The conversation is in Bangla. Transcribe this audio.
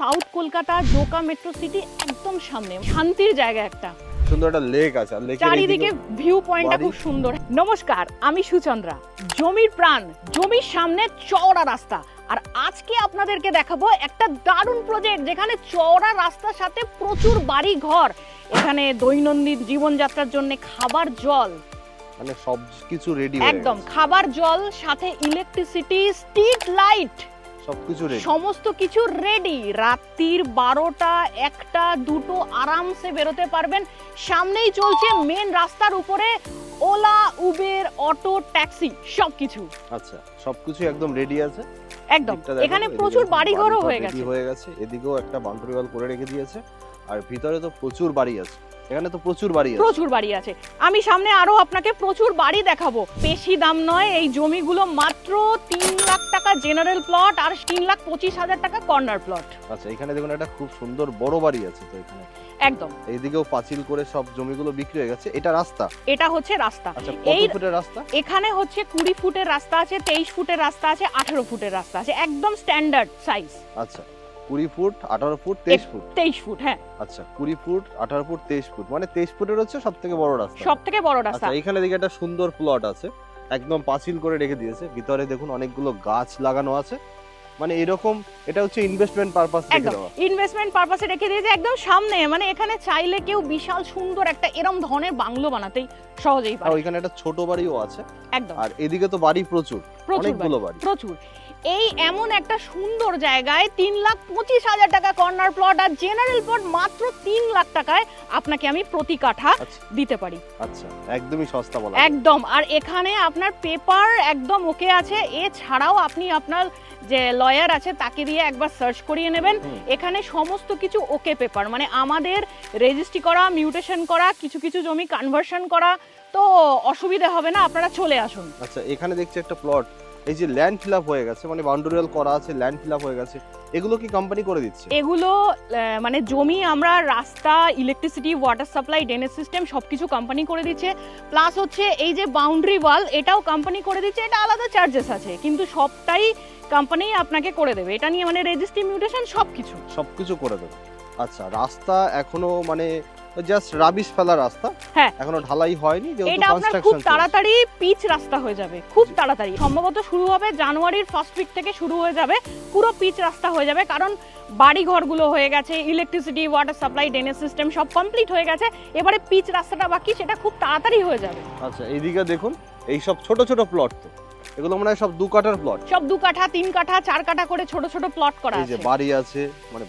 South Kolkata Joka metro city একদম সামনে, শান্তির জায়গা একটা। সুন্দর একটা লেক আছে, আর লেকের চারিদিকে ভিউ পয়েন্টটা বাড়ি। খুব সুন্দর। নমস্কার, আমি সুচন্দ্রা। জমির প্রাণ, জমির সামনে চওড়া রাস্তা। আর আজকে আপনাদেরকে দেখাবো একটা দারুণ প্রজেক্ট, যেখানে চওড়া রাস্তার সাথে প্রচুর বাড়ি ঘর। এখানে দৈনন্দিন জীবনযাত্রার জন্য খাবার জল, মানে সব কিছু রেডি হয়ে একদম গেছে। খাবার জল, সাথে ইলেকট্রিসিটি, স্ট্রিট লাইট, সবকিছু রেডি। সমস্ত কিছু রেডি। রাত্রির 12টা 1টা 2টো আরামসে বেরোতে পারবেন। সামনেই চলছে মেন রাস্তার উপরে ওলা, উবের, অটো, ট্যাক্সি সবকিছু। আচ্ছা, সবকিছু একদম রেডি আছে। একদম দিকটা দেখো, এখানে এদিকে প্রচুর বাড়িঘরও বাড়িঘর হয়ে ready গেছে। হয়ে গেছে। এদিকেও একটা বাউন্ডারি ওয়াল করে রেখে দিয়েছে, আর ভিতরে তো প্রচুর বাড়ি আছে। এখানে তো প্রচুর বাড়ি আছে। প্রচুর বাড়ি আছে। আমি সামনে আরো আপনাকে প্রচুর বাড়ি দেখাবো। বেশি দাম নয়, এই জমিগুলো মাত্র 3 লাখ টাকা জেনারেল প্লট আর 3,25,000 টাকা কর্নার প্লট। আচ্ছা, এখানে দেখুন একটা খুব সুন্দর বড় বাড়ি আছে। তো এখানে একদম এইদিকেও পাঁচিল করে সব জমিগুলো বিক্রি হয়ে গেছে। এটা রাস্তা? এটা হচ্ছে রাস্তা। আচ্ছা, এই কত ফুটের রাস্তা? এখানে হচ্ছে 20 ফুটের রাস্তা আছে, 23 ফুটের রাস্তা আছে, 18 ফুটের রাস্তা আছে, একদম স্ট্যান্ডার্ড সাইজ। আচ্ছা, 20 ফুট, 18 ফুট, 23 ফুট। 23 ফুট, হ্যাঁ। আচ্ছা, 20 ফুট, 18 ফুট, 23 ফুট, মানে 23 ফুটের হচ্ছে সবথেকে বড় রাস্তা। সব থেকে বড় রাস্তা। আচ্ছা, এখানে দেখে একটা সুন্দর প্লট আছে, একদম পাঁচিল করে রেখে দিয়েছে। ভিতরে দেখুন অনেকগুলো গাছ লাগানো আছে। মানে এরকম, এটা হচ্ছে ইনভেস্টমেন্ট পারপাস রেখে একদম দেওয়া। ইনভেস্টমেন্ট পারপাসে রেখে দিয়েছে একদম সামনে। মানে এখানে চাইলে কেউ বিশাল সুন্দর একটা এরম ধরনের বাংলো বানাতেই সহজেই আর পারে। ওইখানে একটা ছোট বাড়িও আছে। একদম আর এদিকে তো বাড়ি প্রচুর, প্রচুর অনেকগুলো বাড়ি। প্রচুর। এই এমন একটা সুন্দর জায়গায় 3,25,000 টাকা কর্নার প্লট আর জেনারেল প্লট মাত্র 3 লাখ টাকায় আপনাকে আমি প্রতি কাঠা আচ্ছা দিতে পারি। আচ্ছা, একদমই সস্তা বলা যায়। একদম। আর এখানে আপনার পেপার একদম ওকে আছে। এছাড়াও আপনি আপনার যে লয়ার আছে তাকে দিয়ে একবার সার্চ করিয়ে নেবেন। এখানে সমস্ত কিছু ওকে পেপার, মানে আমাদের রেজিস্ট্রি করা, মিউটেশন করা, কিছু কিছু জমি কনভার্সন করা, তো অসুবিধা হবে না, আপনারা চলে আসুন। আচ্ছা, এখানে দেখছি একটা প্লট, এই যে ল্যান্ড ফিল আপ হয়ে গেছে, মানে বাউন্ডারি ওয়াল করা আছে, ল্যান্ড ফিল আপ হয়ে গেছে। এগুলো কি কোম্পানি করে দিচ্ছে? এগুলো মানে জমি আমরা রাস্তা, electricity, water supply, drainage system সবকিছু কোম্পানি করে দিচ্ছে। প্লাস হচ্ছে এই যে বাউন্ডারি ওয়াল, এটাও কোম্পানি করে দিচ্ছে। এটা আলাদা চার্জেস আছে, কিন্তু সবটাই কোম্পানি আপনাকে করে দেবে। এটা নিয়ে মানে রেজিস্ট্রি, মিউটেশন সবকিছু সবকিছু করে দেবে। আচ্ছা, রাস্তা এখনো মানে জাস্ট রাবিশ ফেলা রাস্তা, হ্যাঁ। এখনো ঢালাই হয়নি, যেহেতু এটা আপনার খুব কনস্ট্রাকশন চলছে। তাড়াতাড়ি পিচ রাস্তা হয়ে যাবে, খুব তাড়াতাড়ি। সম্ভবত শুরু হবে জানুয়ারির ফার্স্ট উইক থেকে শুরু হয়ে যাবে, পুরো পিচ রাস্তা হয়ে যাবে। কারণ বাড়ি ঘরগুলো হয়ে গেছে, electricity, water supply, drainage system সব কমপ্লিট হয়ে গেছে। এবারে পিচ রাস্তাটা বাকি, সেটা খুব তাড়াতাড়ি হয়ে যাবে। আচ্ছা, এইদিকে দেখুন, এই সব ছোট ছোট প্লট, তো এগুলো মনে হয় সব 2 কাঠার প্লট। সব 2 কাঠা, 3 কাঠা, 4 কাঠা করে ছোট ছোট প্লট করা এই যে আছে। বাড়ি আছে, মানে